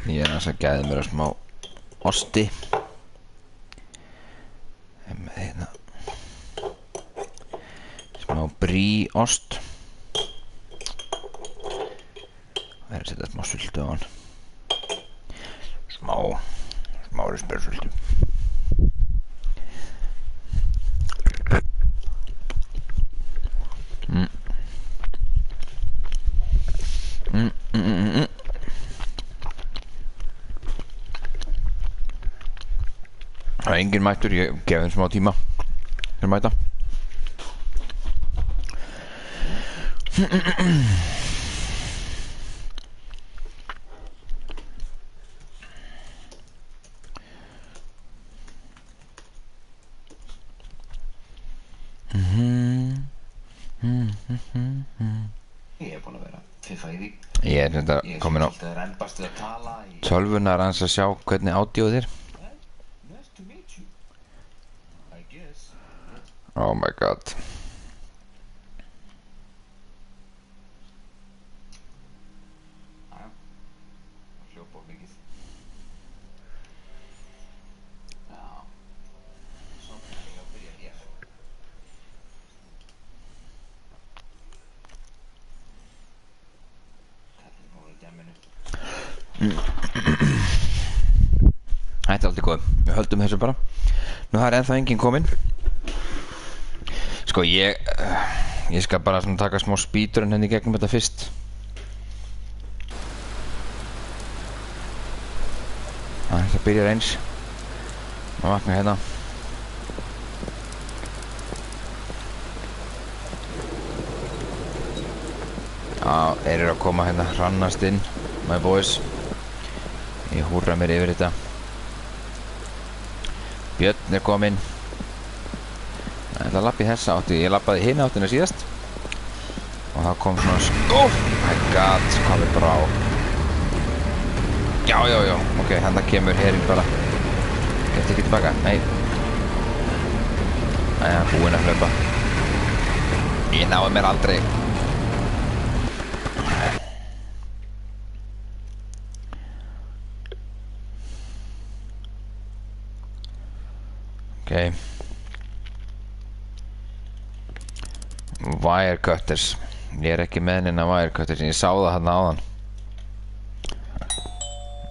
Ég aðeins að gæða mér að smá osti. Með hérna smá brie ost. Það að setja smá sultu á hann. Smá risbersultu. Það enginn mættur, ég gef þeim smá tíma þeir mæta. Ég búinn að vera fiffa í því. Ég þetta komin á Ég er rembast við að tala í... tölvunar hans að sjá hvernig ádióð er. Nice to meet you. I guess. Oh my god. Æja. Hljópa of mikið. Já. Svona er ég að byrja hér. Kallið nú í dæminu. Þetta er aldrei góð. Við höldum þessu bara. Nú það er ennþá enginn kominn. Sko ég skal bara svona taka smá spíturinn henni gegnum þetta fyrst. Það byrjar eins. Maður vakna hérna. Já, þeir eru að koma hérna hrannast inn, my boys. Ég húrra mér yfir þetta. Björn er kominn. Ég ætla að lappa í þessa átti. Ég lappaði hina áttina síðast. Og það kom svona oh my god, hvað er brá. Já, ok, hann kemur herinn bara. Geti ekki tilbaka, nei. Æja, búinn að hlaupa. Ég náði mér aldrei. Ok. Wirecutters. Ég er ekki með neina wirecutters. Ég sá það þarna áðan.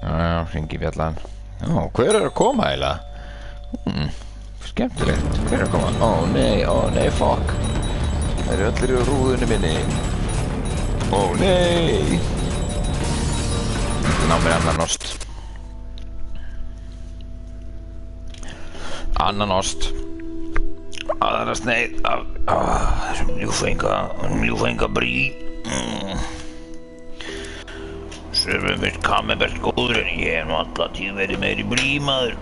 Já, hringi bjallan. Ó, hver er að koma eiginlega? Skemmtilegt. Hver er að koma? Ó nei, fuck. Það eru allir í rúðunni minni. Ó nei. Ná mér annan ost. Annan ost. Aðra sneið af þessum ljúfenga brie. Sörfum finnst Camembert góður en ég hef nú alltaf tíð verið meiri brie maður.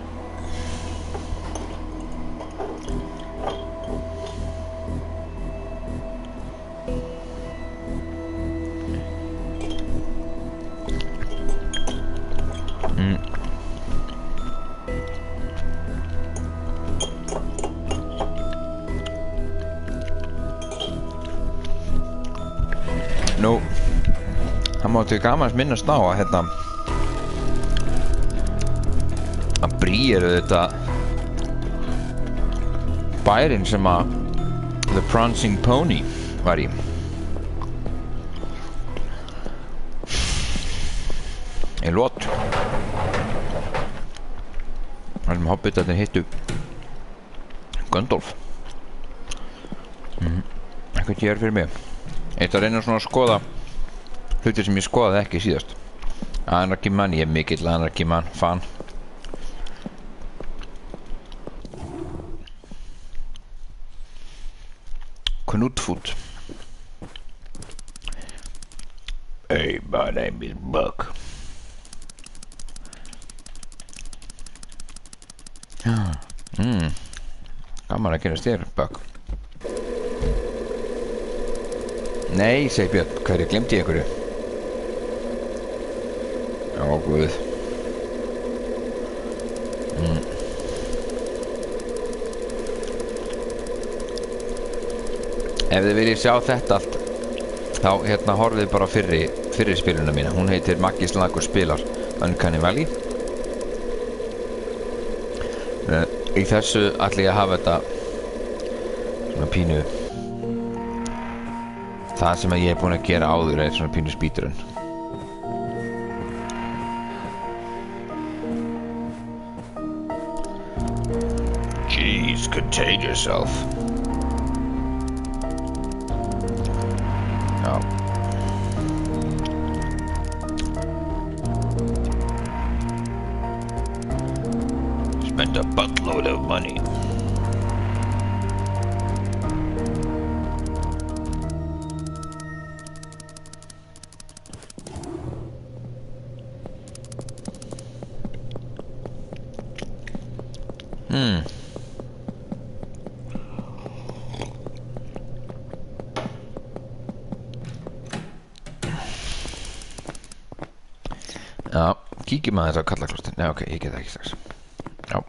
Nú, það mátti gaman minnast á að hérna að brie eru þetta bærinn sem að The Prancing Pony var í. Í Lot. Það sem hobbitarnir hittu Gandalf. Eitthvað ég er fyrir mig. Eitt að reyna svona að skoða hlutir sem ég skoðaði ekki síðast. Anarchy Man, ég er mikill Anarchy Man fan. Knudfoot. Hey, my name is Buck. Gaman að gerast þér, Buck. Nei, segi Björn, hverju glemdi ég einhverju? Já, guð. Ef þið viljið sjá þetta allt þá hérna horfið bara á fyrri spiluna mína. Hún heitir Maggi Slagur spilar Uncanny Valley. Í þessu ætla ég að hafa þetta svona pínu. Það sem ég búinn að gera áður svona pínu speedrun. Jeez, contain yourself. Já. Spend a buttload of money. Já, kíkjum aðeins á kallaklostin. Já, ok, ég get það ekki strax. Já.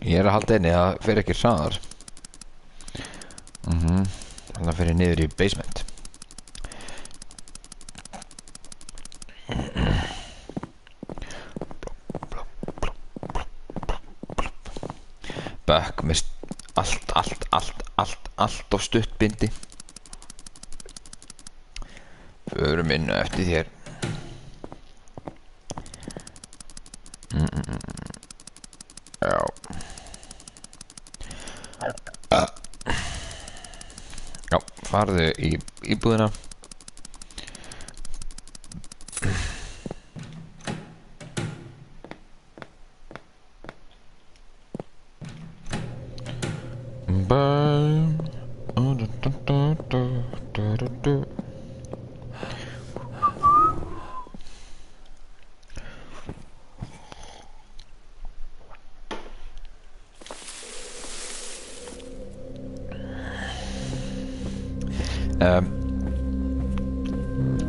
Ég að halda inni að það fer ekki hraðar. Þannig að fer ég niður í basement. Bökk með allt of stutt bindi. Förum inn eftir þér. Já. Já, farðu í íbúðina.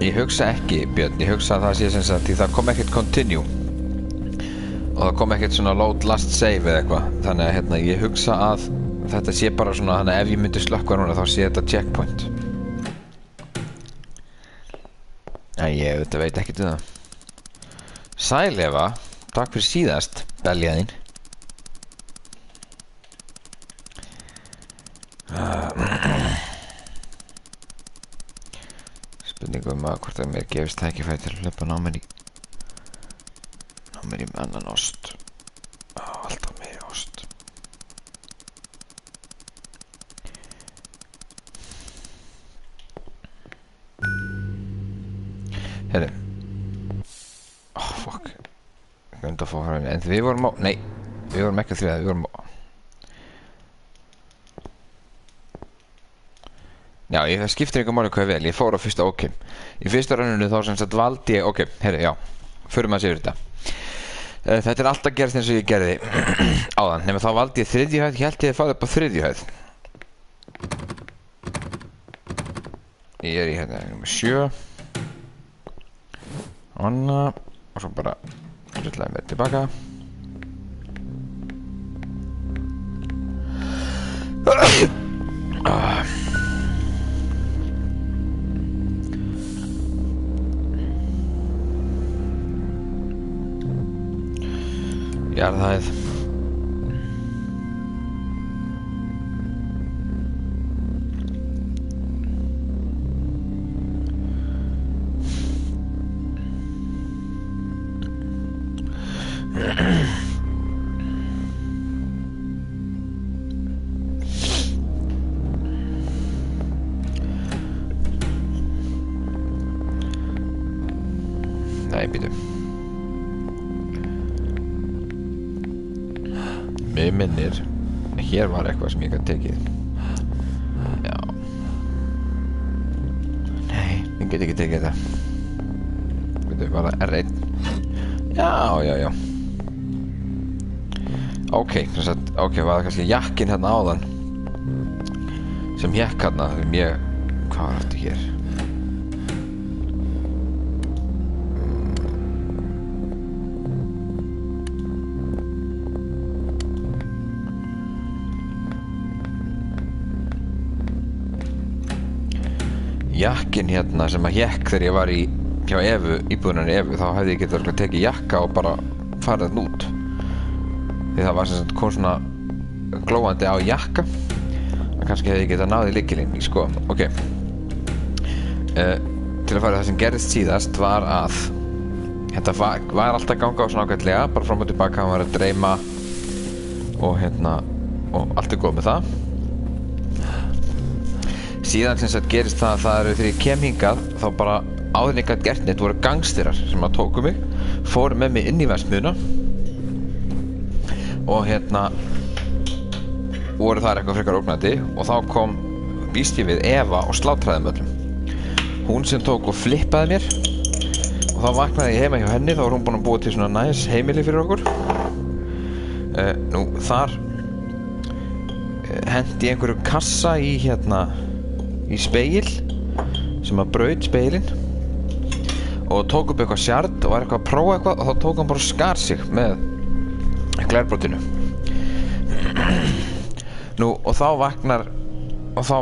Ég hugsa ekki, Björn, ég hugsa að það sé sem sagt því það kom ekkert continue og það kom ekkert svona load last save eða eitthvað, þannig að hérna ég hugsa að þetta sé bara svona, þannig að ef ég myndi slökkva núna þá sé þetta checkpoint. Æ, ég veit ekkert um það. Sæl Eva, takk fyrir síðast, beljaðinn. Spurningum að hvort að mér gefist tækifæri til að hlaupa ná mér í annan ost. Alltaf meiri ost. Herri. Fuck. Ég glemdi að fá frá mér. En við vorum á... Nei, við vorum ekki að þriða, við vorum á... Já, það skiptir einhver máli hvað vel, ég fór á fyrsta OK. Í fyrsta ranninu þá sem sagt valdi ég, OK, herri, já, förum að séu þetta. Þetta alltaf gerst eins og ég gerði áðan, nema þá valdi ég þriðju hæð, ég held ég að fara upp á þriðju hæð. Ég í hérna nummer 7. Anna, og svo bara rullaði mér tilbaka. Jarðhæð. Nei, býtu. Mér minnir, hér var eitthvað sem ég gæti tekið. Já. Nei, ég get ekki tekið þetta. Býtu, var það R1? Já. Ok, sem sagt, ok, var það kannski jakkinn hérna áðan sem hékk hérna, þegar ég... Hvað var þetta hér? jakkin hérna sem að hékk þegar ég var hjá Evu, íbúðunarni Evu, þá hefði ég getað tekið jakka og bara farið hann út. Því það var sem sagt kom svona glóandi á jakka. En kannski hefði ég getað náðið lykilinn í sko. Ok. Til að fara það sem gerðist síðast var að þetta var alltaf að ganga á svona ágætlega, bara fram og tilbaka, hann var að dreyma og hérna, og allt góð með það. Síðan sem sagt gerist það að það eru þegar ég kem hingað, þá bara áður en ég gat gert neitt voru gangsterar sem að tóku mig, fóru með mig inn í verksmiðjuna og hérna voru þar eitthvað frekar ógnandi og þá kom býst ég við Eva og slátraði með öllum. Hún sem tók og flippaði mér og þá vaknaði ég heima hjá henni, þá var hún búin að búa til svona næs heimili fyrir okkur. Nú þar hendi ég einhverju kassa í hérna í spegil sem að braut spegilinn og tók upp eitthvað sjard og var eitthvað að prófa eitthvað og þá tók hann bara og skar sig með glerbrotinu. Nú og þá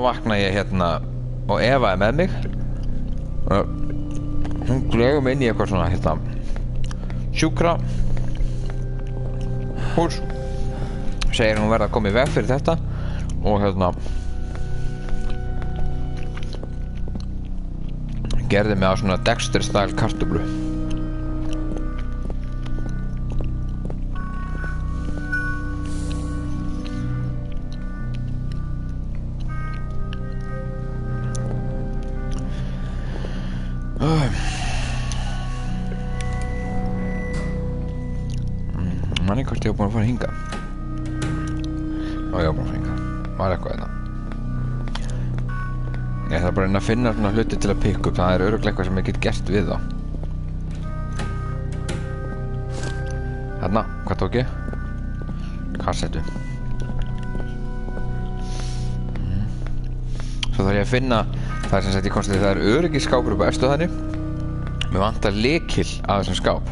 vakna ég hérna og Eva er með mig. Hún glegur mig inn í eitthvað svona hérna sjúkra hús, segir hún verða að koma í veg fyrir þetta og hérna gerði mig á svona Dexter-style kartöflu. Manni hvort ég var búinn að fara hingað. Já, ég var búinn að fara hingað. Var eitthvað hérna. Ég þarf bara að reyna að finna svona hluti til að pikka upp. Það er örugglega eitthvað sem ég get gert við þá. Hérna, hvað tók ég? Kassettu. Svo þarf ég að finna, það er sem sagt ég komst að það er öryggisskápur upp á efstuðinni. Mér vantar lykil að þessum skáp.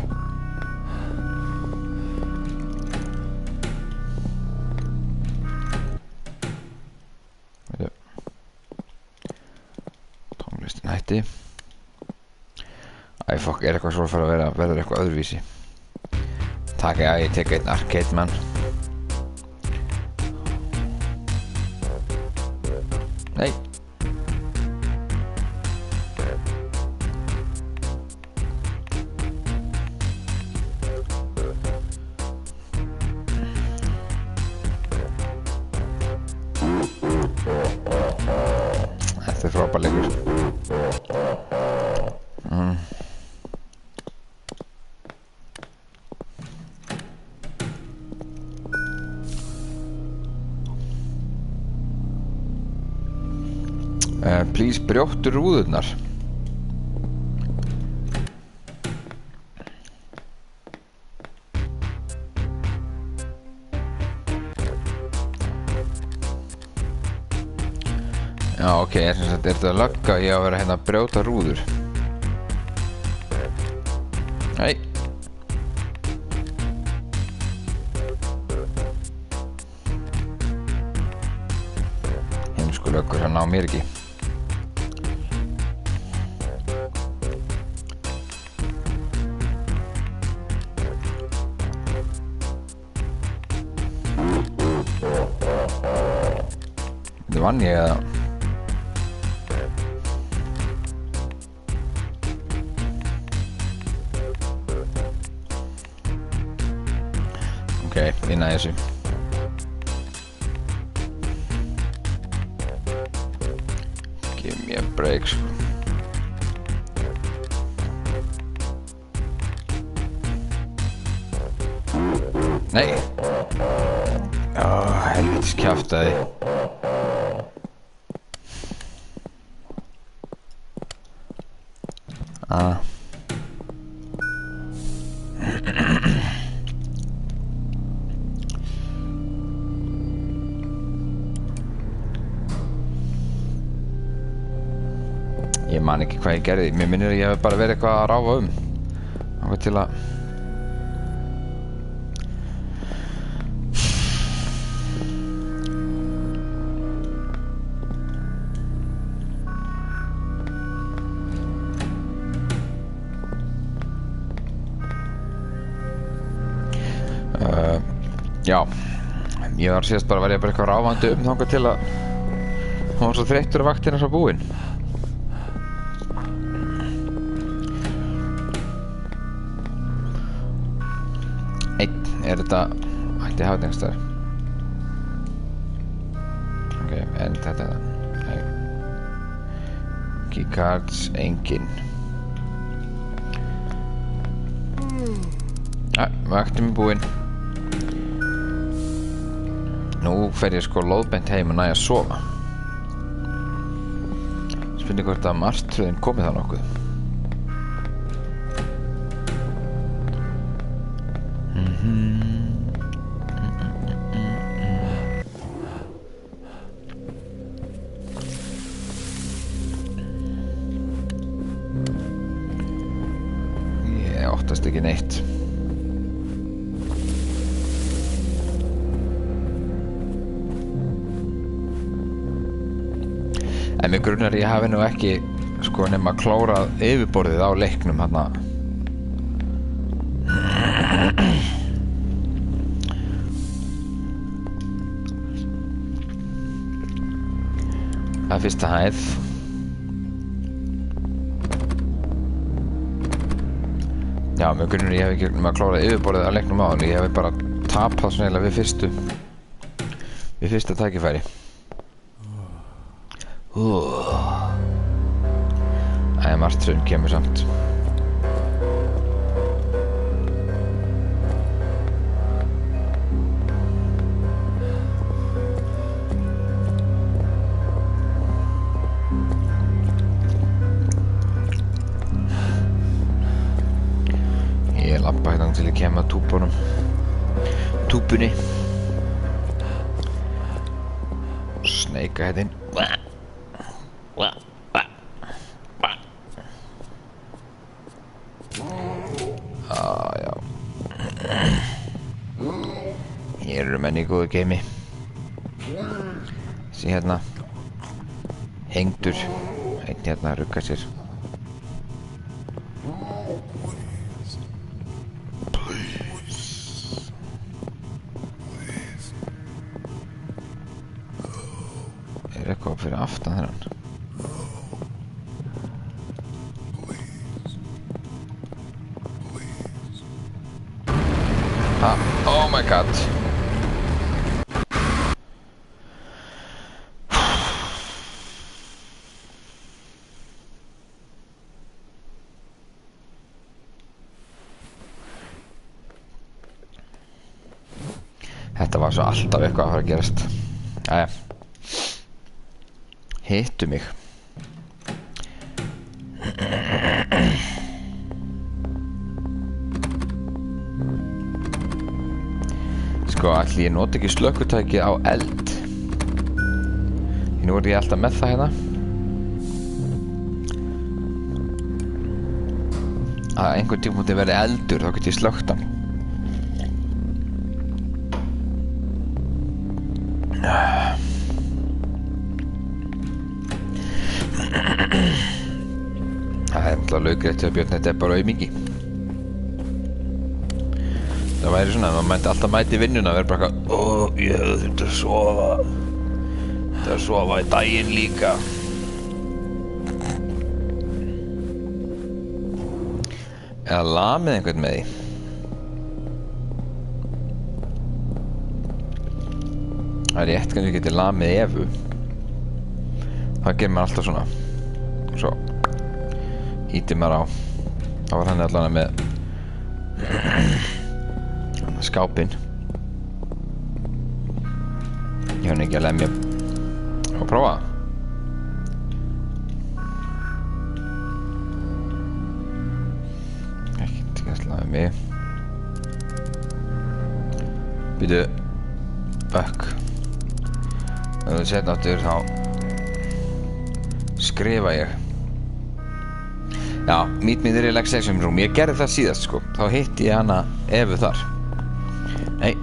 Tónlistin hætti. Æ, fokk, er eitthvað svo að fara að verða eitthvað öðruvísi. Takk, já, ég tek einn arcade man. Nei. Þetta er frábær leikur. Please brjóttu rúðurnar. Já, ok, er þetta að lögga ég að vera hérna að brjóta rúður? Nei. Heimsku löggur, hann á mér ekki. Þetta vann ég eða? Ok, ég næði þessu. Give me a break, sko. Nei. Helvítis kjaftaði. Ég man ekki hvað ég gerði. Mér minnir að ég hef bara verið eitthvað að ráfa Eitthvað til að Já, ég var síðast bara verið bara eitthvað ráfandi þangað til að hún var svo þreyttur að vaktina svo búinn. Einn, þetta ætti að hafa þetta einhvers staðar. Ok, en þetta nei. Keycards, engin. Vaktin búinn. Nú fer ég sko lóðbeint heim og næ að sofa. Spurning hvort að martröðin komið þá nokkuð. Ég óttast ekki neitt. En mig grunar ég hafi nú ekki sko nema klórað yfirborðið á leiknum hérna. Það er fyrsta hæð. Já, mig grunar ég hef ekki nema klórað yfirborðið á leiknum á hann. Ég hef bara tapað svona eiginlega við fyrsta tækifæri. Æ, martröðin kemur samt. Ég labba hérna til ég kem að túpunni. Sneika hérna inn. Já. Hér eru menn í góðu geimi. Sí hérna. Hengdur. Einn hérna að rugga sér. Er eitthvað fyrir aftan þennan? Oh my god. Þetta var svo alltaf eitthvað að fara að gerast. Jæja. Hittu mig. Sko, ætli ég noti ekki slökkutæki á eld. Nú er ég alltaf með það hérna. Að einhvern tímapunkti verði eldur, þá get ég slökkt hann. Það er alltaf laugrætt að Björn, þetta er bara aumingi. Það væri svona, maður mætti alltaf mæti vinnuna að vera bara eitthvað ég hefði þurft að sofa. Það er að sofa í daginn líka. Eða lamið einhvern með því. Það er rétt kannski getið lamið Evu. Það gerir maður alltaf svona. Svo ítir maður á. Þá var hann allavega með skápinn. Ég hann ekki að lemja og prófa. Ekkert ekki að slaga mig. Býtu bökk. Ef þú setna áttur þá skrifa ég. Já, meet me in the relaxation room. Ég gerði það síðast sko. Þá hitti ég hana Evu þar. Nei.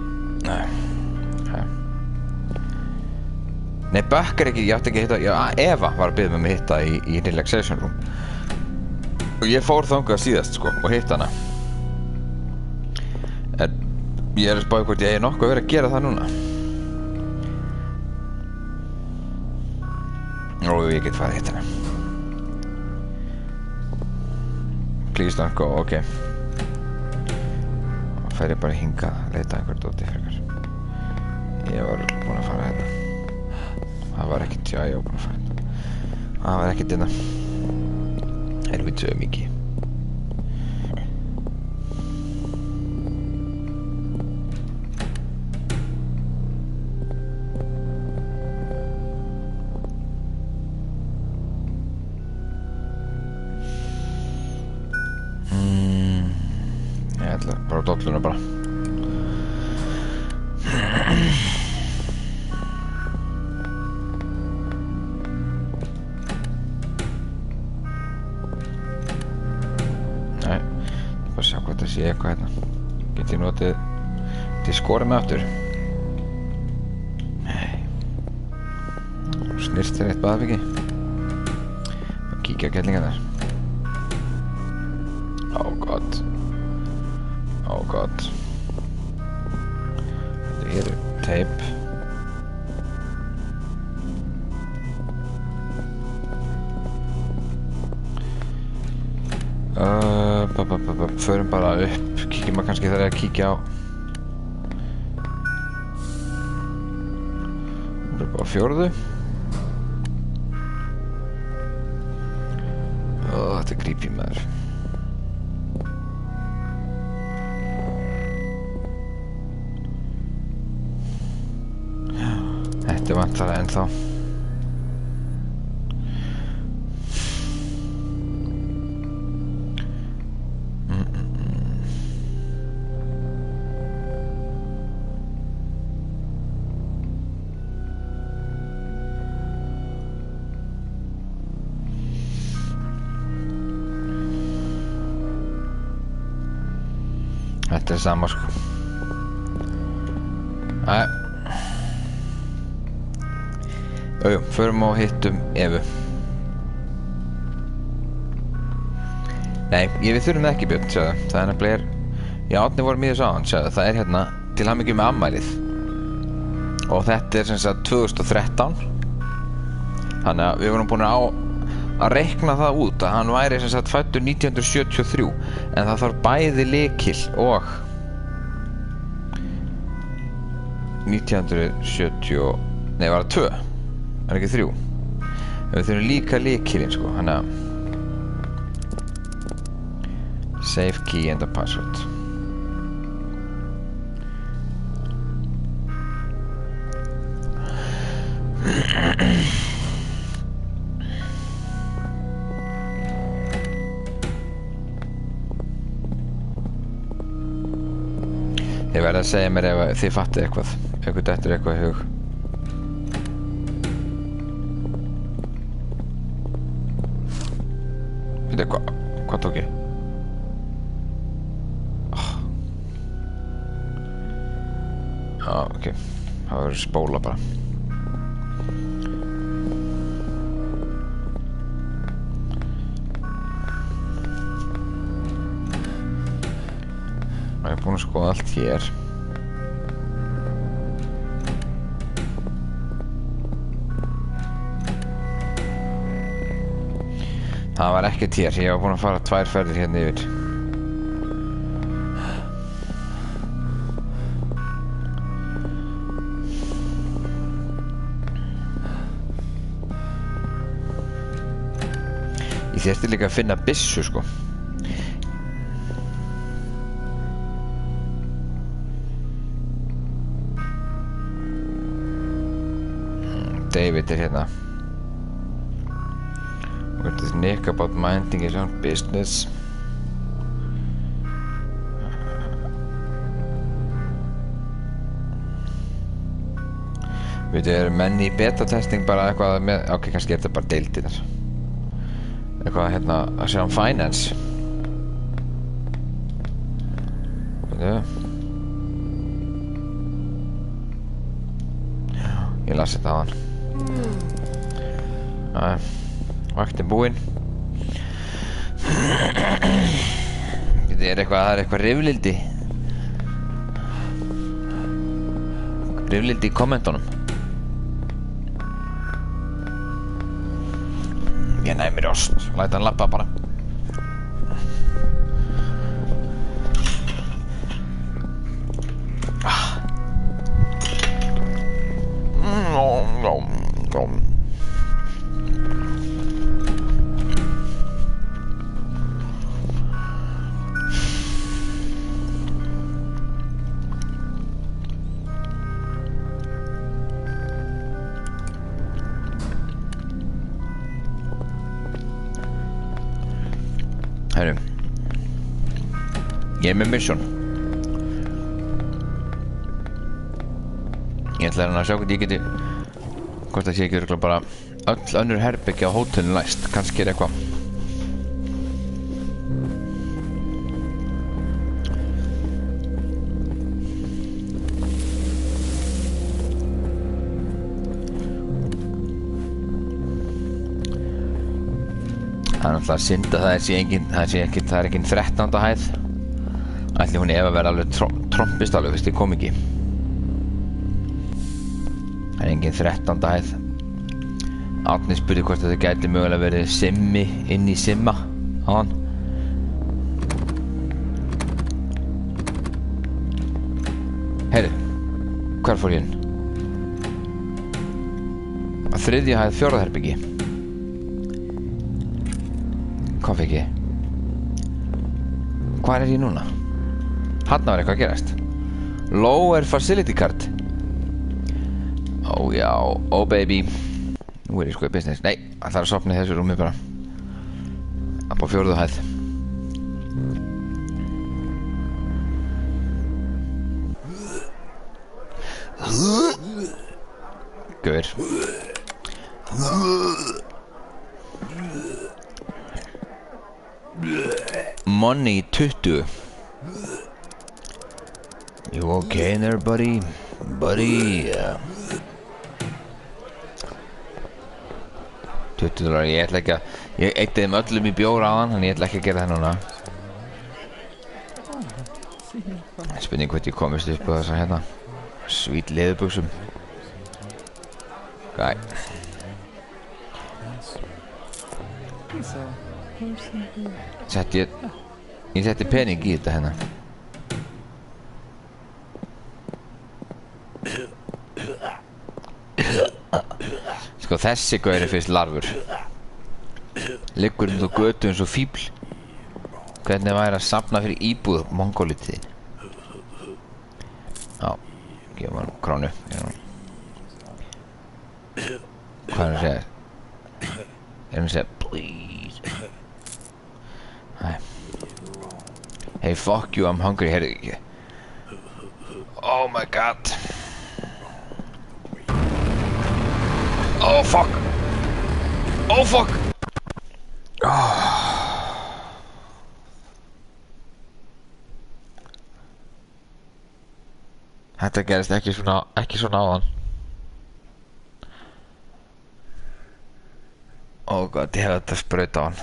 Nei, Bökk er ekki, ég átti ekki að hitta. Já, Eva var að biðja mig að hitta í relaxation room. Og ég fór þangað síðast sko og hitt hana. Ég að spá hvort ég eigi nokkuð að vera að gera það núna. Ó, ég get farið hitt hana. Please don't go, ok. Þá fer ég bara hingað að leita einhver dóti frekar. Ég var búinn að fara hérna. Það var ekkert, já, ég var búinn að fara hérna. Það var ekkert hérna. Helvítið mikið. Ég ætla bara á dolluna bara. Nei, bara sjá hvað það sé eitthvað hérna. Get ég notið til skorið með aftur? Nei. Snirst þér eitt baðbyggi. Kíkja á kellingarnar. Oh god. Oh god. Þetta er tape. Förum bara upp. Kíkjum að kannski þar að kíkja á. Við erum bara á 4. Þetta er creepy maður. Þetta vantar það ennþá. Þetta er sama sko. Æ. Jú, förum og hittum Evu. Nei, við þurfum það ekki, Björn, sjáðu. Það er nefnilega já, Árni vorum í þessu áðan, sjáðu. Það er hérna til hamingju með afmælið. Og þetta er sem sagt 2013. Þannig að við vorum búin að reikna það út að hann væri sem sagt fæddur 1973. En það þarf bæði lykil og 1970, nei, var það 2? Það er ekki 3. Við þurfum líka lykilinn sko, hann að save key and a password. Þið verða að segja mér ef þið fattið eitthvað, ef ykkur dettur eitthvað í hug. Veitu, hvað tók ég? Já, ok. Það verður spóla bara. Ég er búinn að skoða allt hér. Það var ekkert hér, ég var búinn að fara 2 ferðir hérna yfir. Ég þurfti líka að finna byssu sko. David er hérna. What is Nick about minding his own business? Við erum menn í beta-testing bara eitthvað með, ok, kannski er þetta bara deildirnar. Eitthvað hérna að sjá finance. Veitu. Ég las þetta á hann. Vaktin búinn. Það er eitthvað rifrildi. rifrildi í kommentunum. Ég næ mér ost, læta hann labba bara. Herru, ég með mission. Ég ætla að sjá hvort ég geti, hvort það sé ekki örugglega bara öll önnur herbergi á hótelinu læst. Kannski eitthvað. Það er náttúrulega synd að það er engin 13. hæð. Ætli hún ef að vera alveg trompist alveg, fyrst ég kom ekki. Það er engin 13. hæð. Árni spurði hvort þetta gæti mögulega verið simmi inn í simma á hann. Heyrðu, hvar fór ég inn? Á 3. hæð 4. herbyggi. Hvað fekk ég? Hvar er ég núna? Þarna var eitthvað að gerast. Lower facility card. Ó já, ó baby. Nú er ég sko í business. Nei, það er að sofna í þessu rúmi bara. Upp á 4. hæð. Gaur. Money 20. You okay in there, buddy? Buddy, $20. Ég ætla ekki að, ég eitti þeim öllum í bjór áðan, þannig ég ætla ekki að gera það núna. Spurning hvort ég komist upp á þessa hérna svít leðurbuxum. Gæ. Ég setti pening í þetta hérna. Sko þessi gaur er fyrst larfur. Liggur út á götu eins og fíbl. Hvernig væri að safna fyrir íbúð mongólitiðin? Já, gefum hann krónu. Hvað er hann að segja? Er hann að segja please? Nei. Hey, fuck you, I'm hungry. Heyrðu ekki. Oh my god. Oh fuck. Oh fuck. Þetta gerist ekki svona áðan. Oh god, ég hef þetta spraut á hann.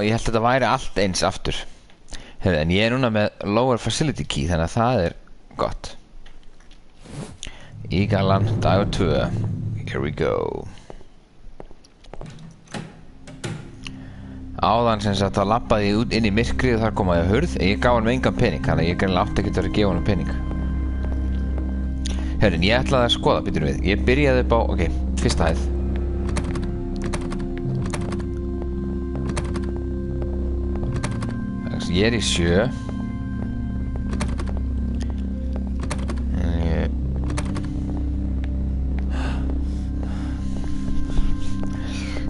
Ég held að þetta væri allt eins aftur. Heyrðu, en ég er núna með lower facility key, þannig að það er gott. Ígalan, dagur 2. Here we go. Áðan sem sagt þá labbaði ég út inn í myrkrið og þar kom að ég hurð. Ég gaf hann með engan pening, þannig að ég greinlega átti ekkert að vera að gefa hann pening. Heyrðu, en ég ætlaði að skoða, býtum við. Ég byrjaði upp á, ok, 1. hæð. Ég er í 7.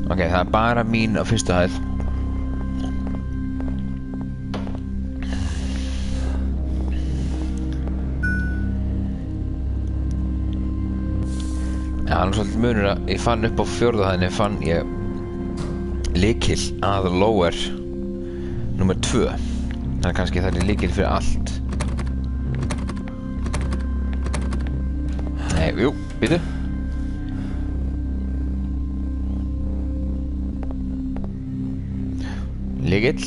Ok, það er bara mín á 1. hæð. Já, hann er svolítið munur að ég fann upp á 4. hæðinni fann ég lykil að lower nummer 2. Þannig að kannski það er lykil fyrir allt. Nei, jú, býtu. Lykill.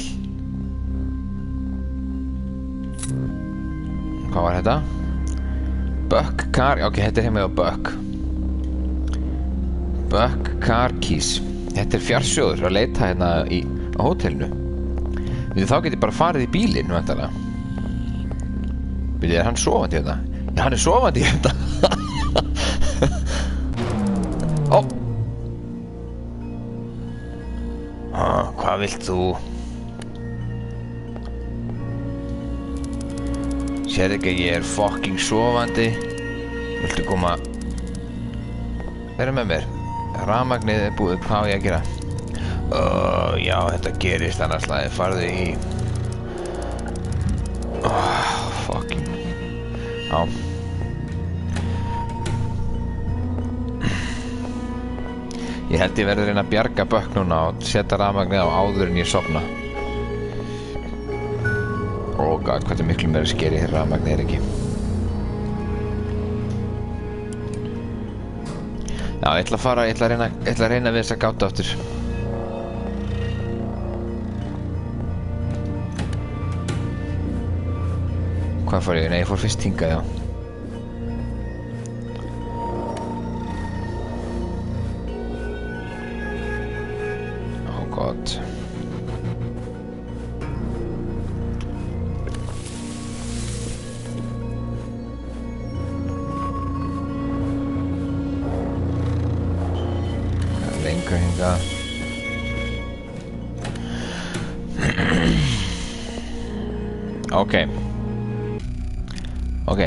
Hvað var þetta? Buck Car... Ok, þetta heima á Buck. Buck Car Keys. Þetta fjarsjóður að leita hérna á hótelinu. Þá get ég bara farið í bílinn, væntanlega. Er hann sofandi hérna? Já, hann sofandi hérna. Ó! Hvað vilt þú? Sérðu ekki að ég fucking sofandi? Viltu koma... Vera með mér. Rafmagnið búið, hvað á ég að gera? Já, þetta gerist annars lagi. Farðu í... fucking... Já. Ég held ég verði að reyna að bjarga Buck núna og setja rafmagnið á áður en ég sofna. Oh god, hvað miklu meira skeri hér rafmagnið ekki. Já, ég ætla að fara, ég ætla að reyna við þess að gáta aftur. Hvað fór ég? Nei, ég fór fyrst hingað, já. Oh god. Lengra hingað. Ok. Ok.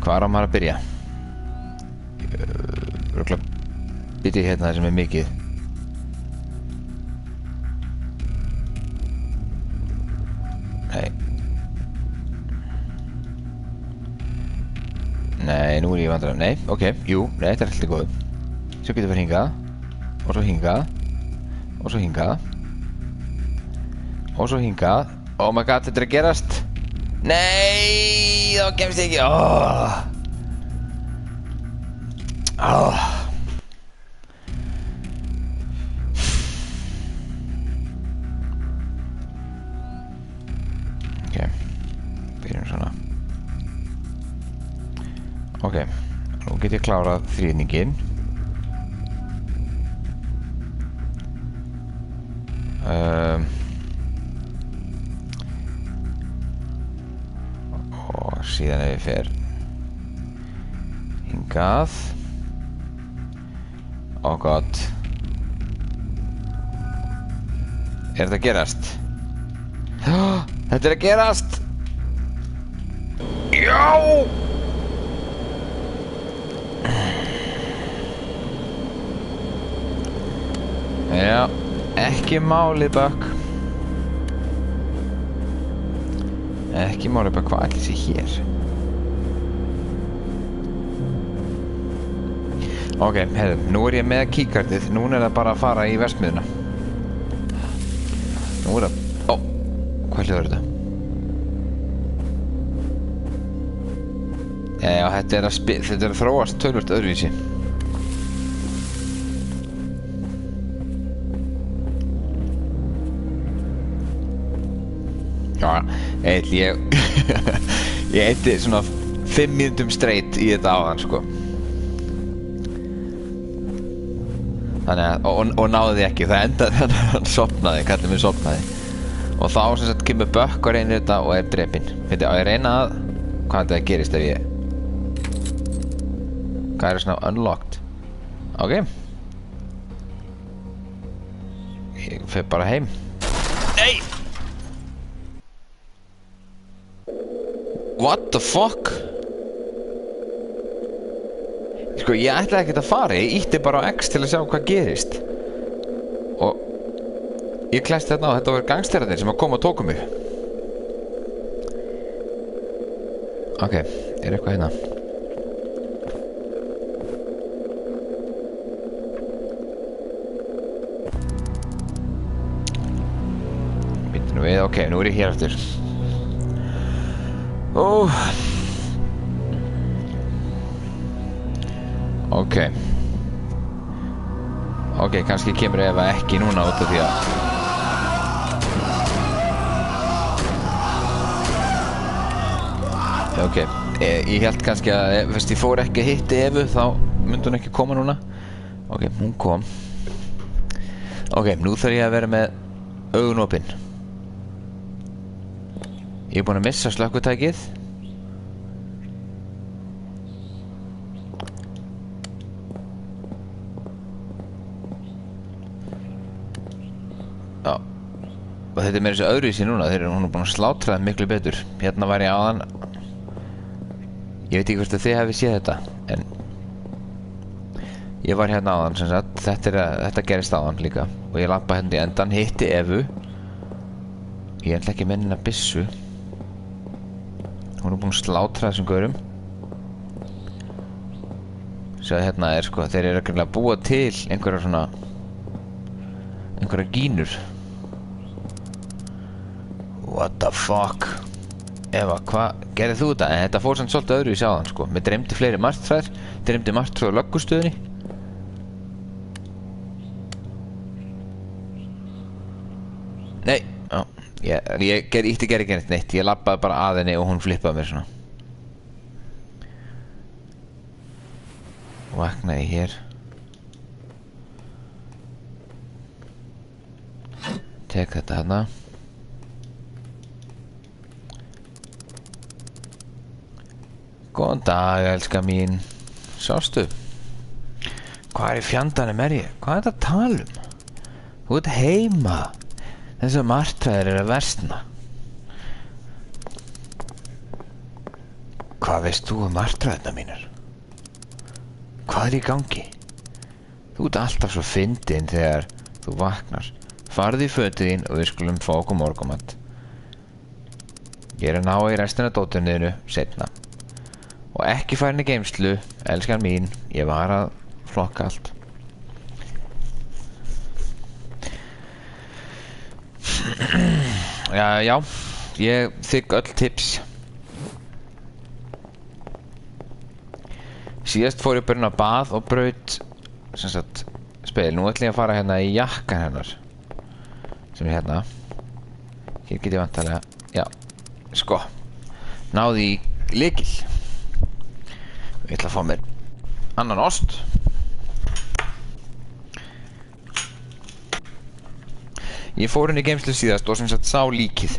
Hvar á maður að byrja? Örugglega byrja hérna sem mikið. Nei. Nei, nú ég vandræðum. Nei, ok, jú, nei, þetta alltaf góð. Svo getur við hingað. Og svo hingað. Og svo hingað. Og svo hingað. Oh my god, þetta að gerast. Nei, þá kemst ég ekki. Ok, byrjum svona. Ok, nú get ég klárað þríðningin. Síðan ef ég fer hingað. Oh god. Þetta að gerast? Þetta að gerast! Já! Já, ekki málið Buck. Ekki málið Buck, hvað ætli sé hér? Ok, heyrðu, nú ég með keycardið, núna það bara að fara í verksmiðjuna. Nú það... Ó, hvað hljóður þetta? Já, þetta að þróast tölvört öðruvísi. Já, ég eitti svona 5 mínútum straight í þetta áðan, sko. Þannig að, og náði ekki, það endaði þannig að hann sofnaði, kallið minn sofnaði. Og þá sem sagt kemur Buck og reynir þetta og drepinn. Veitir, á ég reyna að, hvað þetta gerist ef ég... Hvað svona unlocked? Ok. Ég fer bara heim. Nei! What the fuck? Sko, ég ætlaði ekkert að fara, ég ítti bara á X til að sjá hvað gerist. Og ég klæsti þarna á, þetta var gangsterarnir sem að koma og tóku mig. Ok, eitthvað hérna? Býttu nú við, ok, nú ég hér eftir. Ok, kannski kemur Eva ekki núna út af því að Ok, ég held kannski að fyrst ég fór ekki að hitta Evu þá myndi hún ekki koma núna. Ok, hún kom. Ok, nú þarf ég að vera með augun opinn. Ég er búinn að missa slökkvitækið. Já. Og þetta er meira þessi öðruvísi núna. Hún er búinn að slátra það miklu betur. Hérna var ég áðan. Ég veit ekki hvort að þið hefði séð þetta, en ég var hérna áðan sem sagt. Þetta gerist áðan líka. Og ég lappa hérna í endan, hitti Evu. Ég ætla ekki með hennar byssu. Hún er búinn að slátra þessum gaurum. Svo hérna er sko, þeir eru að búa til einhverja svona einhverja gínur. What the fuck? Eva, hvað gerðið þú þetta? En þetta fór samt svolítið öðru í sjáðan sko. Mér dreymdi fleiri martröðar. Dreymdi martröð á löggustöðinni. Nei, já. Ég ítti gerði ekki neitt. Ég labbaði bara að henni og hún flippaði mér svona. Vaknaði hér. Tek þetta hérna. Góðan dag, elska mín. Sástu? Hvað er í fjandanum er ég? Hvað er þetta að tala um? Þú ert heima. Þessar martraðir eru að versna. Hvað veist þú um martraðina mínar? Hvað er í gangi? Þú ert alltaf svo fyndin þegar þú vaknar. Farðu í fötið þín og við skulum fá okkur morgumat. Ég er að ná í restina af dótinu seinna. Og ekki farin í geymslu, elskan mín. Ég var að flokka allt. Já, ég þigg öll tips. Síðast fór ég bara inn á bað og braut sem sagt spil. Nú ætlum ég að fara hérna í jakkan hennar sem er hérna. Hér get ég vantarlega, já, sko, náði í lykil. Ég ætla að fá mér annan ost. Ég fór inn í geymslu síðast og sem sagt sá líkið.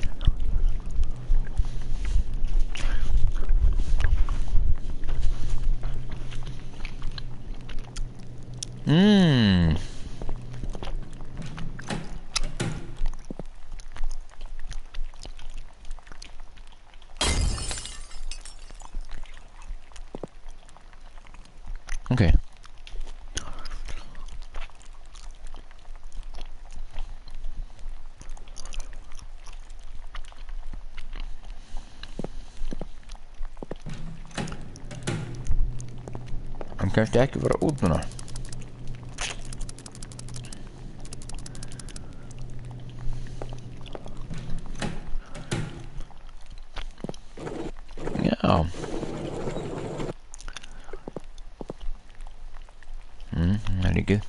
Okay. Hann kannski ekki fara út núna. Já. Það er líkið.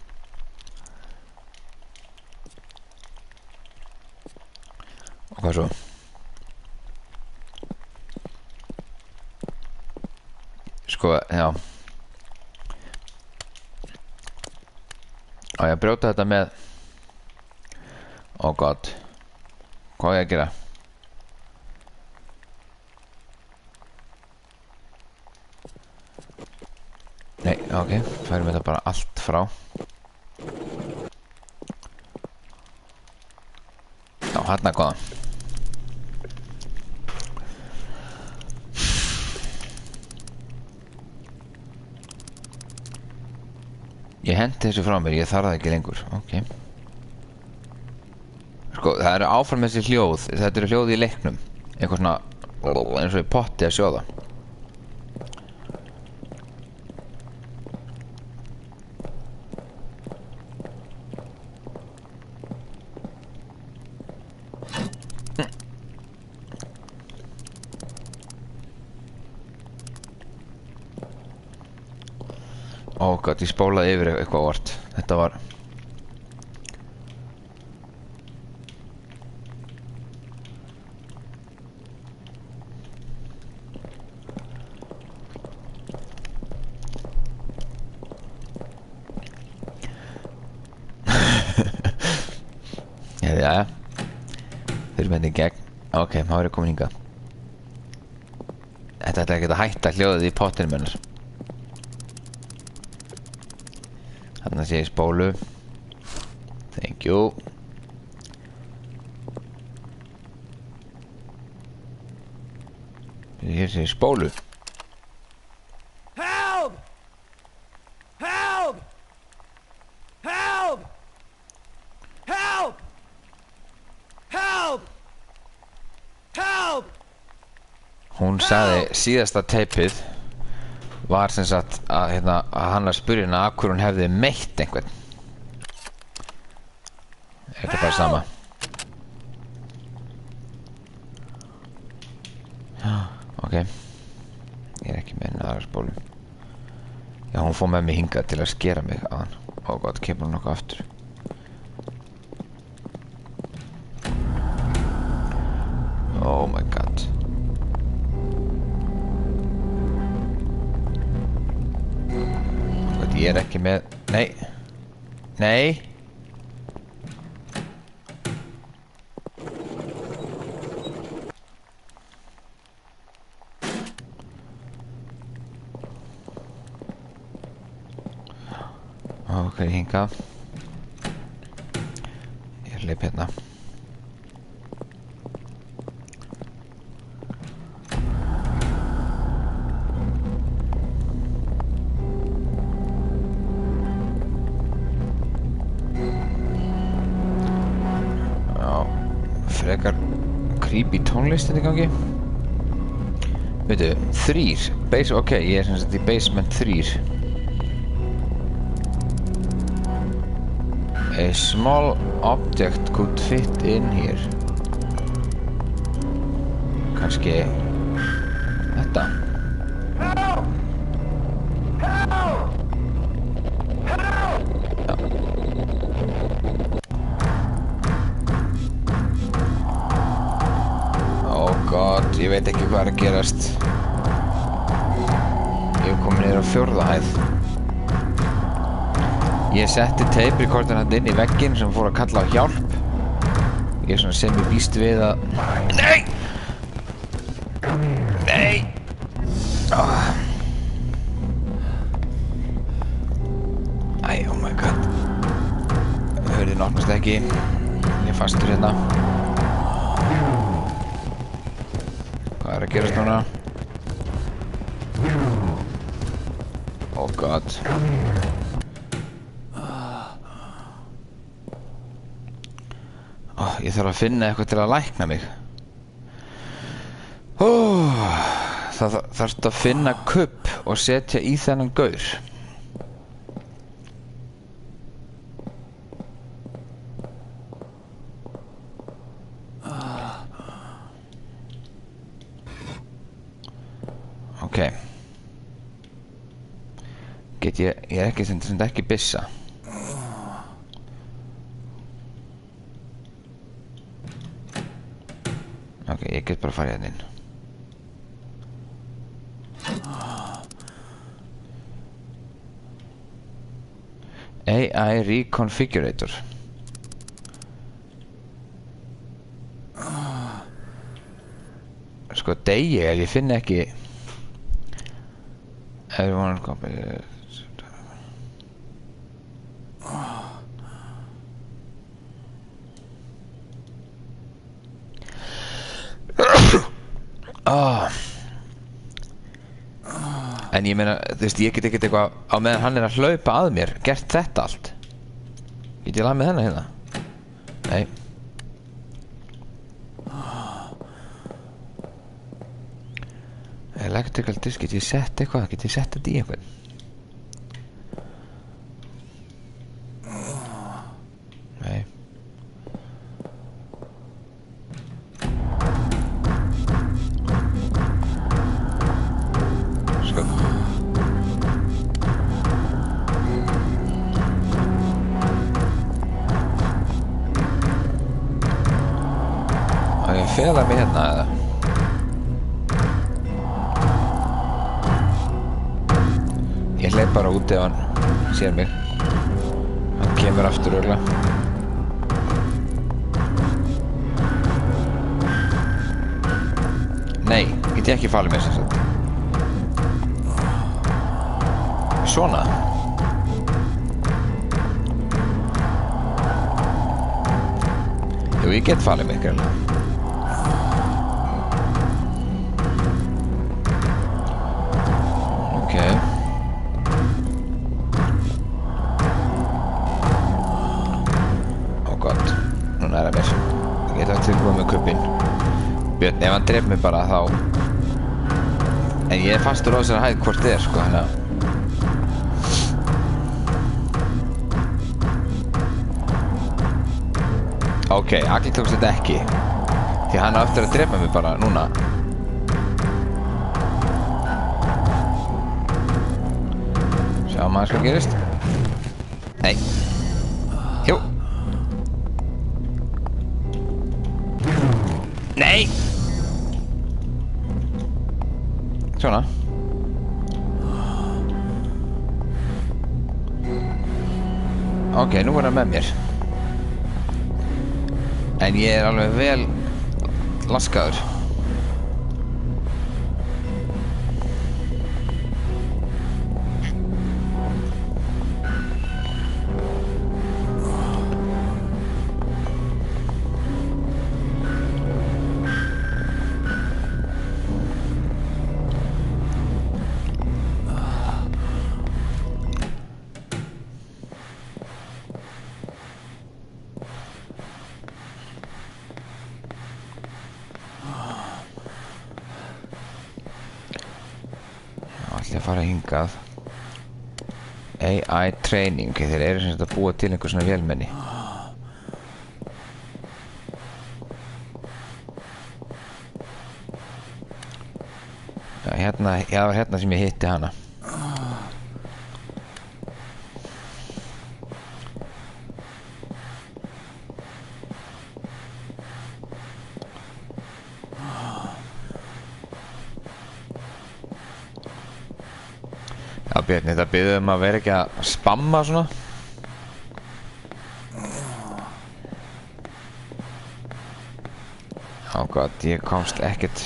Og hvað svo? Sko, já. Á ég að brjóta þetta með. Oh god. Hvað á ég að gera? Nei, ok, færum þetta bara allt frá. Já, hérna góða. Ég hendi þessu frá mér, ég þarf það ekki lengur. Ok. Sko, það eru áfram þessi hljóð. Þetta eru hljóð í leiknum. Eitthvað svona, eins og í potti að sjóða. Ó gott, ég spólaði yfir eitthvað vart. Þetta var Jæja. Þurfum hérna í gegn. Ok, þá er ég komin hingað. Þetta ætla ekki að hætta hljóðið í pottinum hennar. Þarna sé ég spólu. Thank you. Hér sé ég spólu. Help! Help! Help! Help! Help! Help! Hún sagði síðasta teipið var sem sagt að, að hann að spyrja hana af hverju hún hefði meitt einhvern. Þetta er bara sama. Ok. Ég er ekki með henni aðra spólu. Já, hún fór með mig hingað til að skera mig á hann. Ó gott, kemur hún nokkuð aftur. Oh my god. Ég er ekki með... Nei. Nei. Ok, hingað. Ég leip hérna. Frekar creepy tónlist í gangi. Veitu, 3 base, ok, ég er sem sagt í basement 3. A small object could fit in here. Kannski þetta. Ég veit ekki hvað er að gerast. Ég hef komið niður á 4. hæð. Ég setti tape recorder hann inn í vegginn sem fór að kalla á hjálp. Ég er svona sem ég býst við að... Nei! Nei! Æ, oh my god. Hörðin opnast ekki. Ég er fastur hérna. Hvað er að gerast núna? Oh god. Ég þarf að finna eitthvað til að lækna mig. Það þarfst að finna kubb og setja í þennan gaur. Ok. Get ég er ekki sem ekki byssa. Ok, ég get bara farið hérna inn. AI Reconfigurator. Sko, degi ef ég finn ekki Everyone copy. En ég meina, þú veist, ég get ekkert eitthvað á meðan hann er að hlaupa að mér gert þetta allt. Get ég lag með hennar hérna? Nei. Electrical disk, get ég sett eitthvað? Get ég sett þetta í eitthvað? Nei. Sko. Á ég að fela mig hérna eða? Ég hleyp bara út ef hann sér mig. Hann kemur aftur örugglega. Get ég ekki falið mér sem sagt. Svona. Jú, ég get falið mér greinlega. Ok. Ó gott. Núna er það mér. Ég get allt tilbúið með kubbinn. Björn, ef hann dref mig bara þá... En ég er fastur á þessari hæð hvort þið er, sko, hérna. Ok, Agli tókst þetta ekki. Því hann á eftir að drepa mig bara núna. Sjáum aðeins hvað gerist. Nei. Jú. Nei! Svona. Ok, nú er hann með mér. En ég er alveg vel laskaður. Að fara hingað. AI training, þeir eru sem sagt að búa til einhver svona vélmenni. Já, hérna, það var hérna sem ég hitti hana. Já, Björn, þetta biður að vera ekki að spamma svona. Já, gott, ég komst ekkert.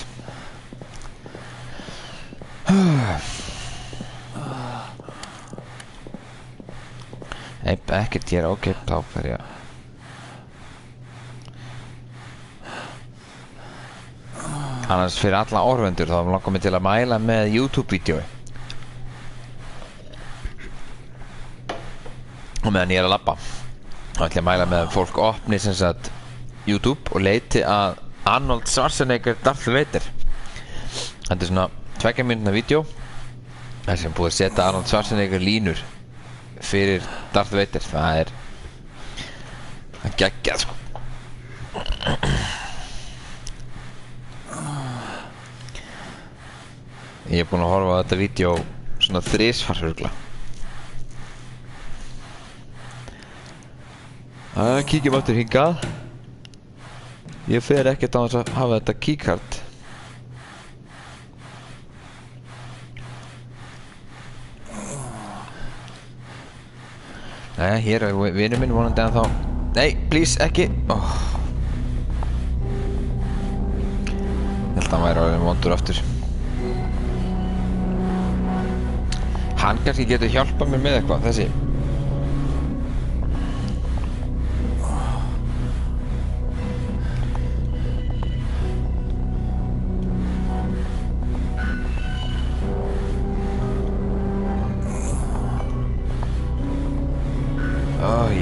Nei, ekkert, ég er ok, þá fer ég. Annars fyrir alla orðvendur þá langar mig til að mæla með YouTube-vídeói. Og meðan ég er að labba þá ætla ég að mæla með að fólk opni sem sagt YouTube og leiti að Arnold Schwarzenegger Darth Vader. Þetta er svona 2 mínútna vídeo þar sem búið að setja Arnold Schwarzenegger línur fyrir Darth Vader. Það er geggjað, sko. Ég er búinn að horfa á þetta vídeo svona 3 örugglega. Kíkjum aftur hingað. Ég fer ekkert á þess að hafa þetta keycard. Nei, hér er vinur minn vonandi en þá. Nei, please, ekki. Ég held að hann væri alveg vondur aftur. Hann kannski getur hjálpað mér með eitthvað, þessi.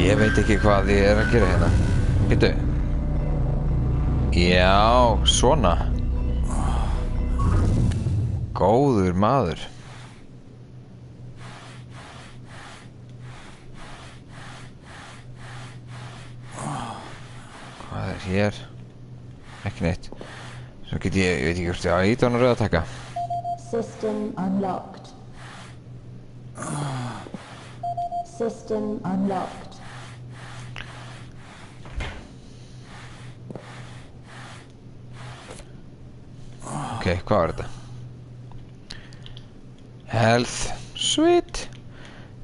Ég veit ekki hvað ég er að gera hérna. Býttu. Já, svona. Góður maður. Hvað er hér? Ekki neitt. Svo get ég veit ekki hvort ég á að íta hann að rauða taka. System unlocked. System unlocked. Ok, hvað var þetta? Health, sweet.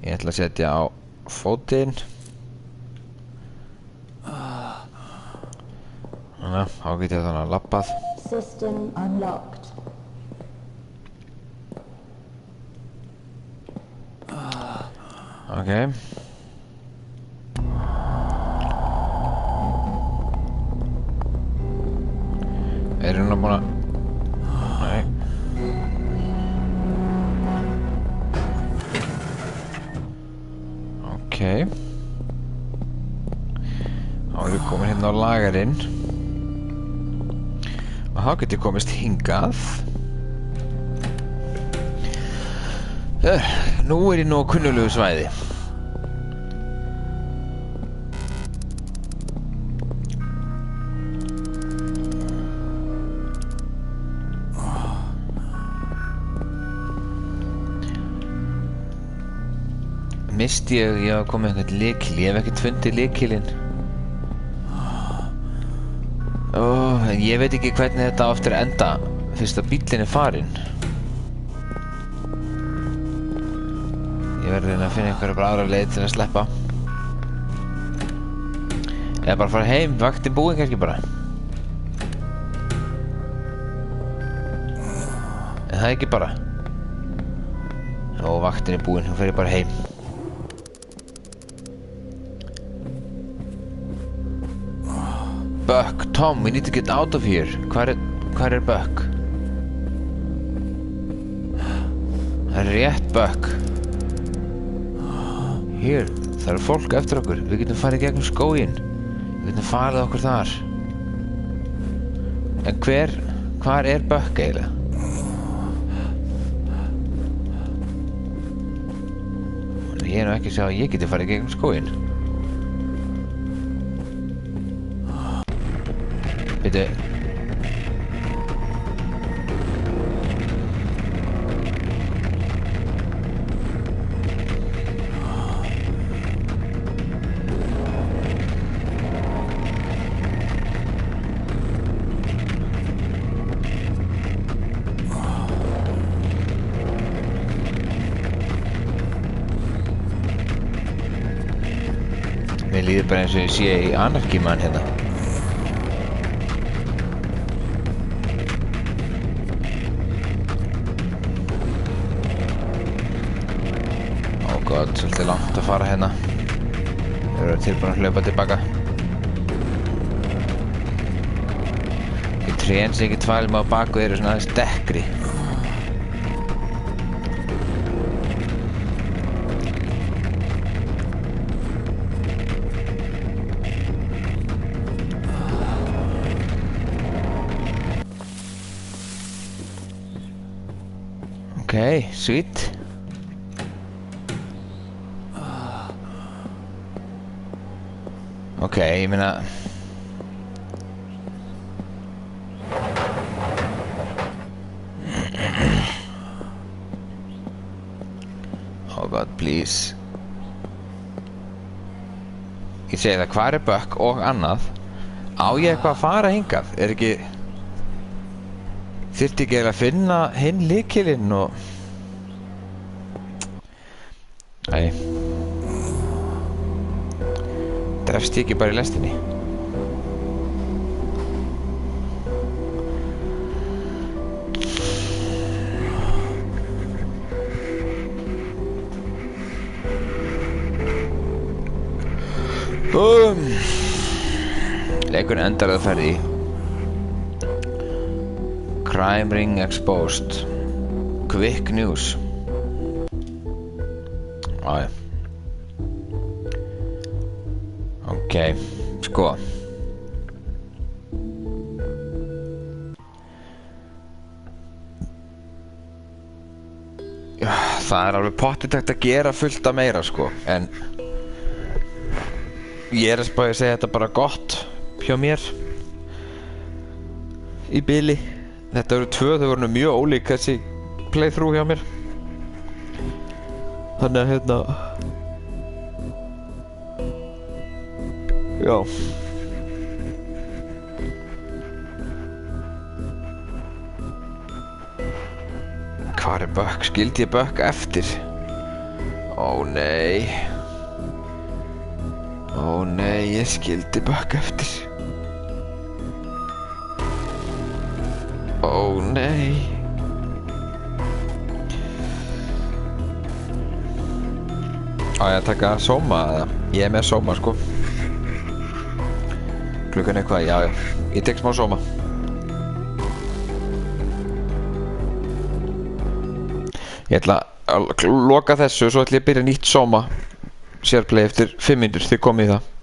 Ég ætla að setja á fótinn. Þannig, þá get ég þannig að labbað. System unlocked. Ok. Hún búin að... Nei. Ok. Þá erum við komin hérna á lagarinn. Og þá getur komist hingað. Nú er ég nú á kunnuglegu svæði. Misti ég að koma með eitthvað lykil, ég hef ekkert fundið lykilinn. En ég veit ekki hvernig þetta á eftir að enda fyrst að bíllinn er farinn. Ég verður að reyna að finna einhverja bara aðra leið til að sleppa. Eða bara fara heim, vaktin búinn kannski bara. En það er ekki bara. Og vaktin er búinn, hún fer bara heim. Buck, Tom, we need to get out of here. Hvar er Buck? Það er rétt, Buck. Hér, það eru fólk eftir okkur. Við getum farið gegnum skóginn. Við getum farið okkur þar. En hvar er Buck eiginlega? Ég er nú ekki að sjá að ég geti farið gegnum skóginn. Bitte. Mér líður bara eins og ég sé í Anarchy-Man hérna. Svolítið langt að fara hérna. Við erum tilbúin að hlaupa tilbaka. Í trén sem ekki tvælum á baku eru svona aðeins dekkri. Ok, sweet. Ok, ég meina... Oh god, please. Ég segi það, hvar er Buck og annað? Á ég eitthvað að fara hingað? Er ekki... Þyrfti ekki að finna hinn lykilinn og... Æ. Drefst ég ekki bara í lestinni? Leikurinn endar að ferði. Crime ring exposed. Quick news. Æ. Ok, sko. Það er alveg pottþétt að gera fullt af meira, sko, en ég er að spá að segja þetta bara gott hjá mér í bili. Þetta eru tvö, þau voru mjög ólík þessi playthrough hjá mér. Þannig að hérna... Já. Hvar er Buck? Skildi ég Buck eftir? Ó nei. Ó nei, ég skildi Buck eftir. Ó nei. Á ég að taka sóma eða? Ég er með sóma sko. Klukkan eitthvað, já. Ég tek smá sóma. Ég ætla að loka þessu, svo ætla ég að byrja nýtt sóma. Sérplay eftir 5 mínútur, þið komið í það.